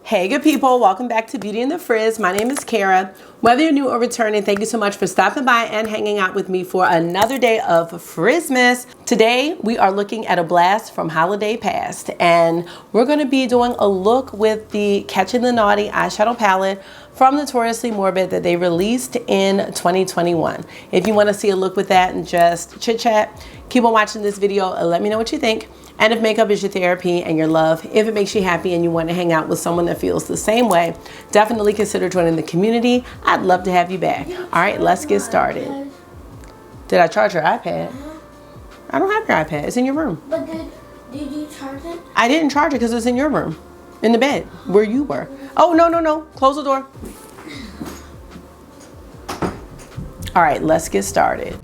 Hey good people, welcome back to Beauty and the Frizz. My name is Cara. Whether you're new or returning, thank you so much for stopping by and hanging out with me for another day of FRIZZMAS. Today we are looking at a blast from holiday past, and we're going to be doing a look with the Catching the Naughty eyeshadow palette from Notoriously Morbid that they released in 2021. If you want to see a look with that and just chit chat, keep on watching this video and let me know what you think. And if makeup is your therapy and your love, if it makes you happy and you want to hang out with someone that feels the same way, definitely consider joining the community. I'd love to have you back. All right, let's get started. Did I charge your iPad? I don't have your iPad. It's in your room. But did you charge it? I didn't charge it because it's in your room, in the bed where you were. Oh, no. Close the door. All right, let's get started.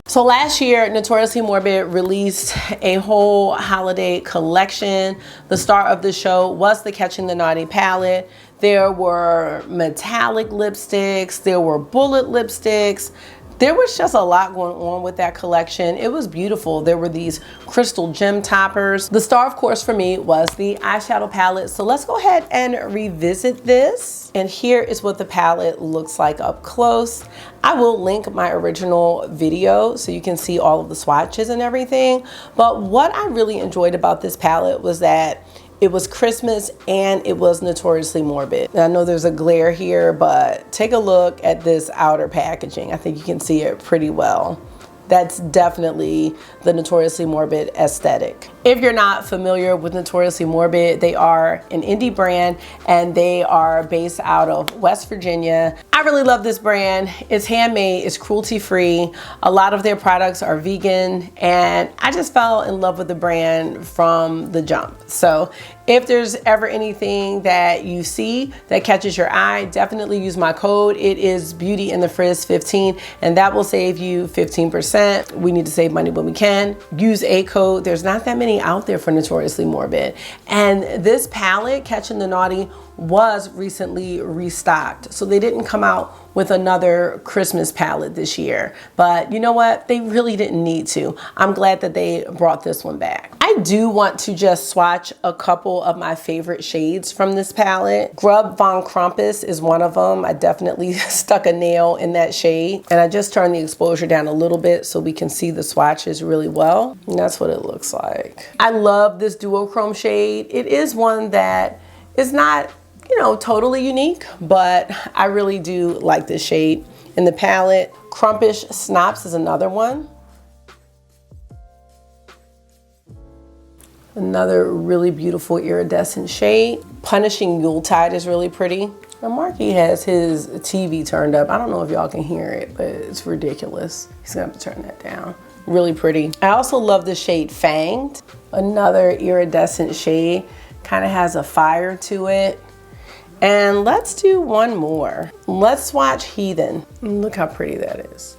So last year, Notoriously Morbid released a whole holiday collection. The star of the show was the Catching the Naughty palette. There were metallic lipsticks, there were bullet lipsticks. There was just a lot going on with that collection. It was beautiful. There were these crystal gem toppers. The star, of course, for me was the eyeshadow palette. So let's go ahead and revisit this. And here is what the palette looks like up close. I will link my original video so you can see all of the swatches and everything. But what I really enjoyed about this palette was that it was Christmas and it was Notoriously Morbid. And I know there's a glare here, but take a look at this outer packaging. I think you can see it pretty well. That's definitely the Notoriously Morbid aesthetic. If you're not familiar with Notoriously Morbid, they are an indie brand and they are based out of West Virginia. I really love this brand. It's handmade, it's cruelty-free. A lot of their products are vegan, and I just fell in love with the brand from the jump. So if there's ever anything that you see that catches your eye, definitely use my code. It is Beauty and the Frizz 15, and that will save you 15%. We need to save money when we can. Use a code. There's not that many out there for Notoriously Morbid. And this palette, Catching the Naughty, was recently restocked. So they didn't come out with another Christmas palette this year. But you know what? They really didn't need to. I'm glad that they brought this one back. I do want to just swatch a couple of my favorite shades from this palette. Grub Von Krampus is one of them. I definitely stuck a nail in that shade. And I just turned the exposure down a little bit so we can see the swatches really well. And that's what it looks like. I love this duochrome shade. It is one that is not, you know, totally unique, but I really do like this shade in the palette. Crumpish Snops is another one. Another really beautiful iridescent shade. Punishing Yuletide is really pretty. And Marky has his TV turned up. I don't know if y'all can hear it, but it's ridiculous. He's gonna have to turn that down. Really pretty. I also love the shade Fanged. Another iridescent shade. Kind of has a fire to it. And let's do one more. Let's swatch Heathen. Look how pretty that is.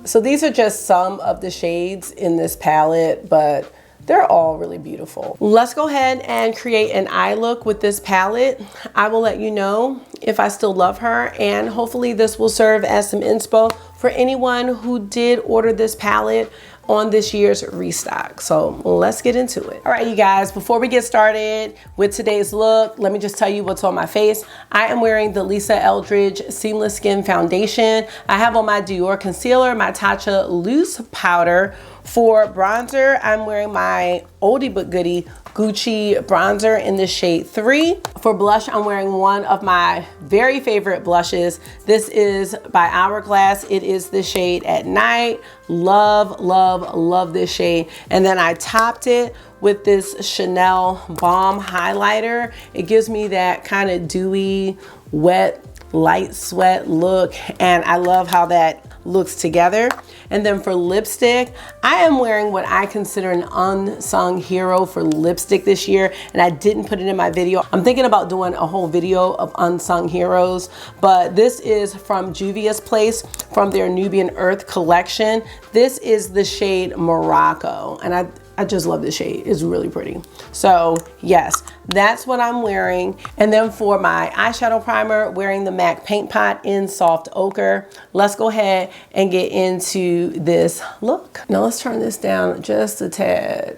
So these are just some of the shades in this palette, but they're all really beautiful. Let's go ahead and create an eye look with this palette. I will let you know if I still love her, and hopefully this will serve as some inspo for anyone who did order this palette on this year's restock. So let's get into it. All right, you guys, before we get started with today's look, let me just tell you what's on my face. I am wearing the Lisa Eldridge Seamless Skin Foundation. I have on my Dior concealer, my Tatcha loose powder. For bronzer, I'm wearing my oldie but goodie Gucci bronzer in the shade 3. For blush, I'm wearing one of my very favorite blushes. This is by Hourglass. It is the shade At Night. Love, love, love this shade. And then I topped it with this Chanel Balm highlighter. It gives me that kind of dewy, wet, light sweat look, and I love how that looks together. And then for lipstick, I am wearing what I consider an unsung hero for lipstick this year, and I didn't put it in my video. I'm thinking about doing a whole video of unsung heroes, but this is from Juvia's Place from their Nubian Earth collection. This is the shade Morocco, and I just love this shade. It's really pretty. So yes, that's what I'm wearing. And then for my eyeshadow primer, wearing the MAC Paint Pot in Soft Ochre. Let's go ahead and get into this look. Now let's turn this down just a tad.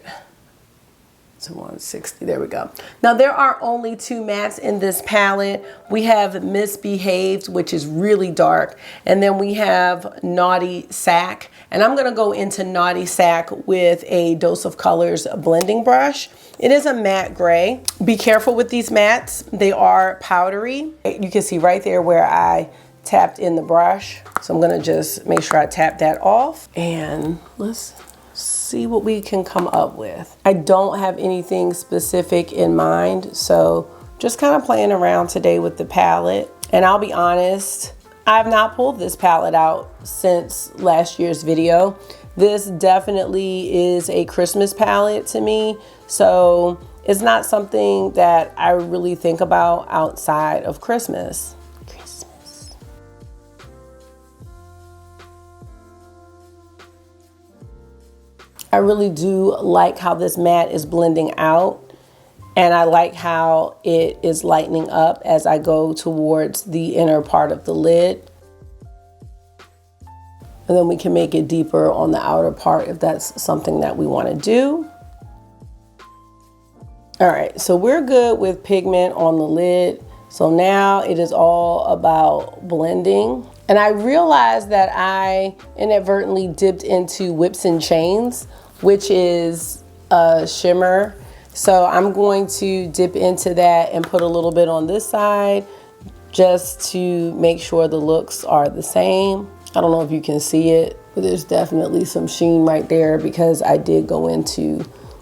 To 160, there we go. Now there are only 2 mattes in this palette. We have Misbehaved, which is really dark, and then we have Naughty Sack. And I'm gonna go into Naughty Sack with a Dose of Colors blending brush. It is a matte gray. Be careful with these mattes. They are powdery. You can see right there where I tapped in the brush. So I'm gonna just make sure I tap that off, and let's see what we can come up with. I don't have anything specific in mind, so just kind of playing around today with the palette. And I'll be honest, I've not pulled this palette out since last year's video. This definitely is a Christmas palette to me, so it's not something that I really think about outside of Christmas. I really do like how this matte is blending out, and I like how it is lightening up as I go towards the inner part of the lid. And then we can make it deeper on the outer part if that's something that we want to do. All right, so we're good with pigment on the lid. So now it is all about blending. And I realized that I inadvertently dipped into Whips and Chains, which is a shimmer. So I'm going to dip into that and put a little bit on this side just to make sure the looks are the same. I don't know if you can see it, but there's definitely some sheen right there because I did go into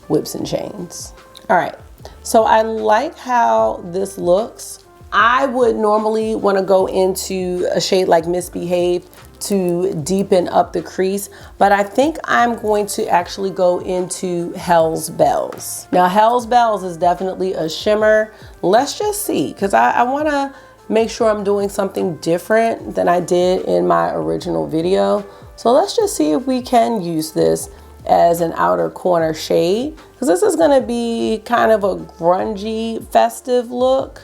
Whips and Chains. All right, so I like how this looks. I would normally want to go into a shade like Misbehave to deepen up the crease, but I think I'm going to actually go into Hell's Bells. Now Hell's Bells is definitely a shimmer. Let's just see, because I want to make sure I'm doing something different than I did in my original video. So let's just see if we can use this as an outer corner shade, because this is going to be kind of a grungy, festive look.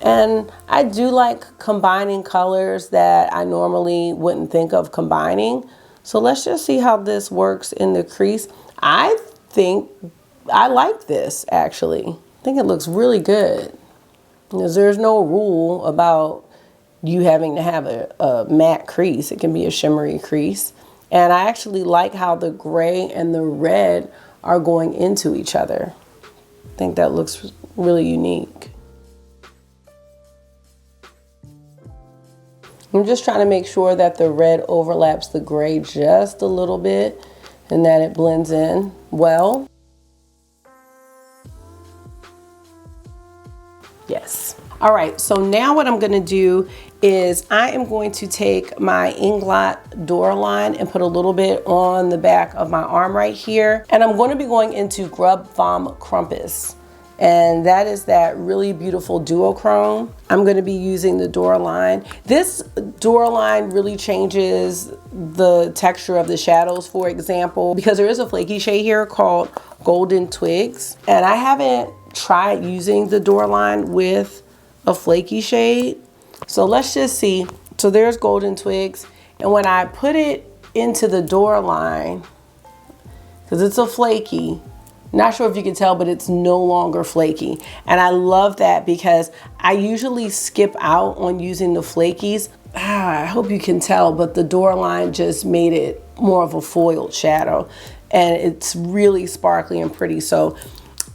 And I do like combining colors that I normally wouldn't think of combining. So let's just see how this works in the crease. I think I like this, actually. I think it looks really good. Because there's no rule about you having to have a matte crease. It can be a shimmery crease. And I actually like how the gray and the red are going into each other. I think that looks really unique. I'm just trying to make sure that the red overlaps the gray just a little bit and that it blends in well. Yes. All right, so now what I'm gonna do is I am going to take my Inglot Door line and put a little bit on the back of my arm right here. And I'm gonna be going into Grub Vom Crumpus. And that is that really beautiful duochrome. I'm gonna be using the door line. This door line really changes the texture of the shadows, for example, because there is a flaky shade here called Golden Twigs. And I haven't tried using the door line with a flaky shade. So let's just see. So there's Golden Twigs. And when I put it into the door line, because it's a flaky, not sure if you can tell, but it's no longer flaky. And I love that because I usually skip out on using the flakies. I hope you can tell, but the door line just made it more of a foiled shadow. And it's really sparkly and pretty. So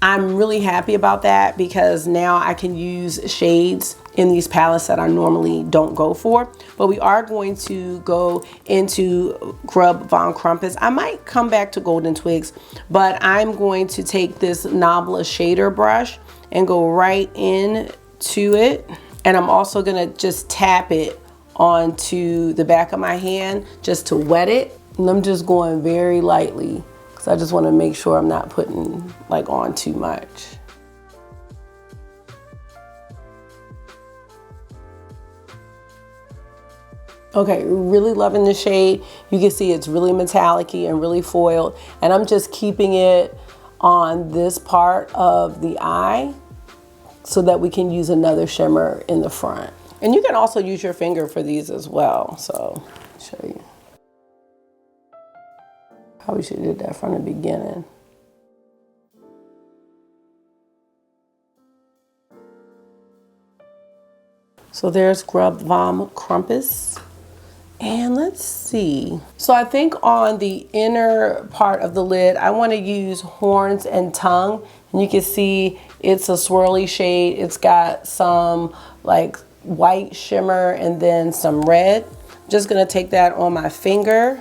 I'm really happy about that because now I can use shades in these palettes that I normally don't go for. But we are going to go into Grub Von Crumpus. I might come back to Golden Twigs, but I'm going to take this Nabla shader brush and go right into it. And I'm also gonna just tap it onto the back of my hand just to wet it. And I'm just going very lightly because I just want to make sure I'm not putting like on too much. Okay, really loving the shade. You can see it's really metallic-y and really foiled. And I'm just keeping it on this part of the eye so that we can use another shimmer in the front. And you can also use your finger for these as well. So, I'll show you. Probably should have did that from the beginning. So there's Grub Vom Crumpus. And let's see. So I think on the inner part of the lid, I want to use Horns and Tongue. And you can see it's a swirly shade. It's got some like white shimmer and then some red. Just gonna take that on my finger.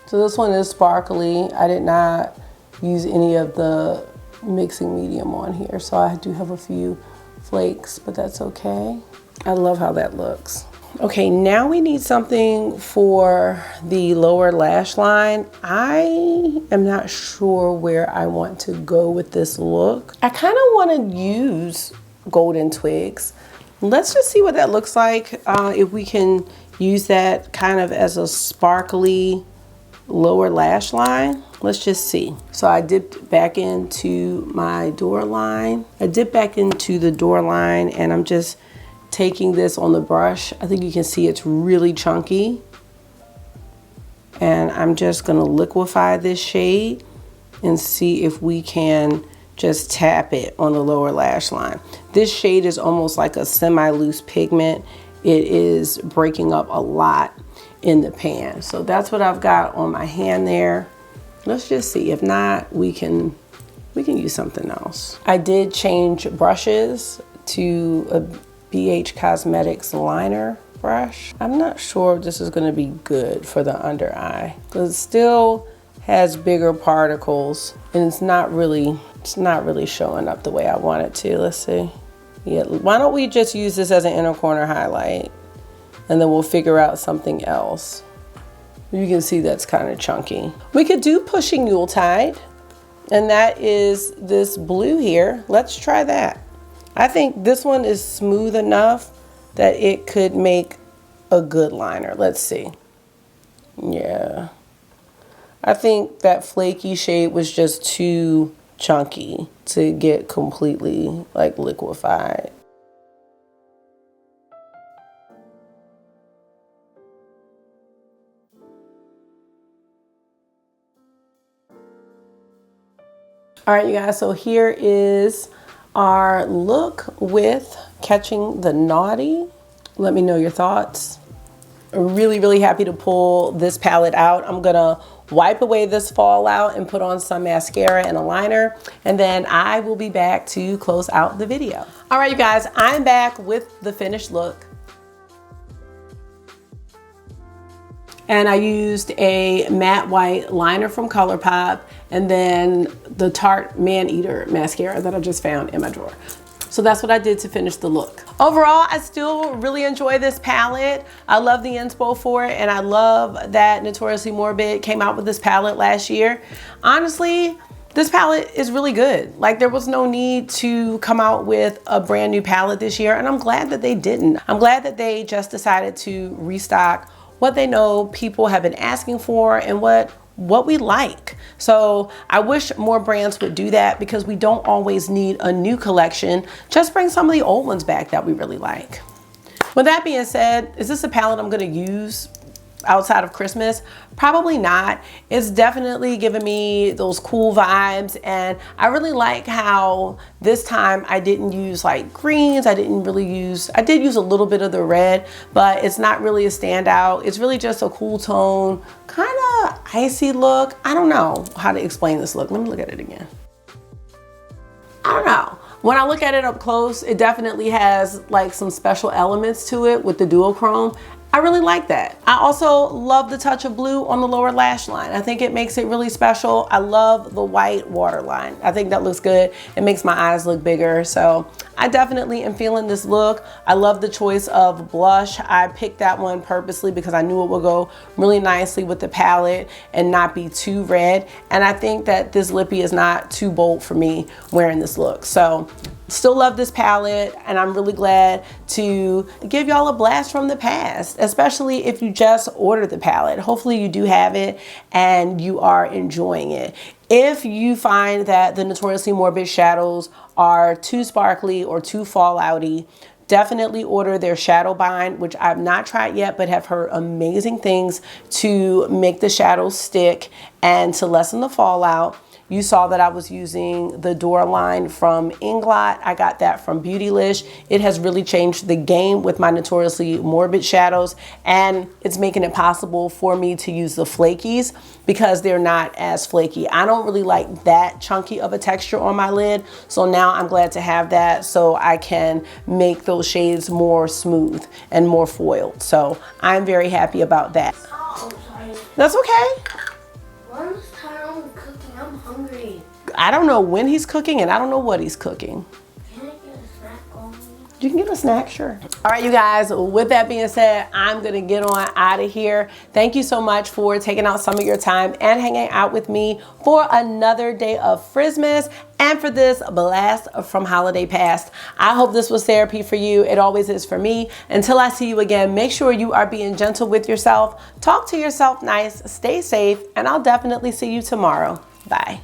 So this one is sparkly. I did not use any of the mixing medium on here, so I do have a few flakes, but that's okay. I love how that looks. Okay, now we need something for the lower lash line. I am not sure where I want to go with this look. I kind of want to use Golden Twigs. Let's just see what that looks like, if we can use that kind of as a sparkly lower lash line. Let's just see. So I dipped back into my door line. I dipped back into the door line and I'm just taking this on the brush. I think you can see it's really chunky. And I'm just gonna liquefy this shade and see if we can just tap it on the lower lash line. This shade is almost like a semi-loose pigment. It is breaking up a lot in the pan. So that's what I've got on my hand there. Let's just see. If not, we can use something else. I did change brushes to a BH Cosmetics liner brush. I'm not sure if this is going to be good for the under eye because it still has bigger particles and it's not really showing up the way I want it to. Let's see. Yeah, why don't we just use this as an inner corner highlight and then we'll figure out something else. You can see that's kind of chunky. We could do Pushing Yuletide, and that is this blue here. Let's try that. I think this one is smooth enough that it could make a good liner. Let's see. Yeah. I think that flaky shade was just too chunky to get completely like liquefied. All right, you guys, so here is our look with Catching the Naughty. Let me know your thoughts. Really, really happy to pull this palette out. I'm gonna wipe away this fallout and put on some mascara and a liner, and then I will be back to close out the video. All right, you guys, I'm back with the finished look. And I used a matte white liner from ColourPop and then the Tarte Man-Eater mascara that I just found in my drawer. So that's what I did to finish the look. Overall, I still really enjoy this palette. I love the inspo for it, and I love that Notoriously Morbid came out with this palette last year. Honestly, this palette is really good. Like, there was no need to come out with a brand new palette this year, and I'm glad that they didn't. I'm glad that they just decided to restock what they know people have been asking for and what we like. So I wish more brands would do that because we don't always need a new collection. Just bring some of the old ones back that we really like. With that being said, is this a palette I'm gonna use outside of Christmas? Probably not. It's definitely giving me those cool vibes, and I really like how this time I didn't use like greens. I did use a little bit of the red, but it's not really a standout. It's really just a cool tone, kind of icy look. I don't know how to explain this look. Let me look at it again. I don't know. When I look at it up close, it definitely has like some special elements to it with the duochrome. I really like that. I also love the touch of blue on the lower lash line. I think it makes it really special. I love the white waterline. I think that looks good. It makes my eyes look bigger. So I definitely am feeling this look. I love the choice of blush. I picked that one purposely because I knew it would go really nicely with the palette and not be too red. And I think that this lippy is not too bold for me wearing this look. So Still love this palette, and I'm really glad to give y'all a blast from the past, especially if you just ordered the palette. Hopefully you do have it and you are enjoying it. If you find that the Notoriously Morbid shadows are too sparkly or too fallouty, definitely order their shadow bind, which I've not tried yet, but have heard amazing things to make the shadows stick and to lessen the fallout. You saw that I was using the Door line from Inglot. I got that from Beautylish. It has really changed the game with my Notoriously Morbid shadows, and it's making it possible for me to use the flakies because they're not as flaky. I don't really like that chunky of a texture on my lid, so now I'm glad to have that so I can make those shades more smooth and more foiled. So I'm very happy about that. Oh, sorry. That's okay. When's Tyrone cooking? I'm hungry. I don't know when he's cooking and I don't know what he's cooking. Can I get a snack on me? You can get a snack, sure. All right, you guys, with that being said, I'm gonna get on out of here. Thank you so much for taking out some of your time and hanging out with me for another day of FRIZZMAS and for this blast from holiday past. I hope this was therapy for you. It always is for me. Until I see you again, make sure you are being gentle with yourself. Talk to yourself nice, stay safe, and I'll definitely see you tomorrow. Bye.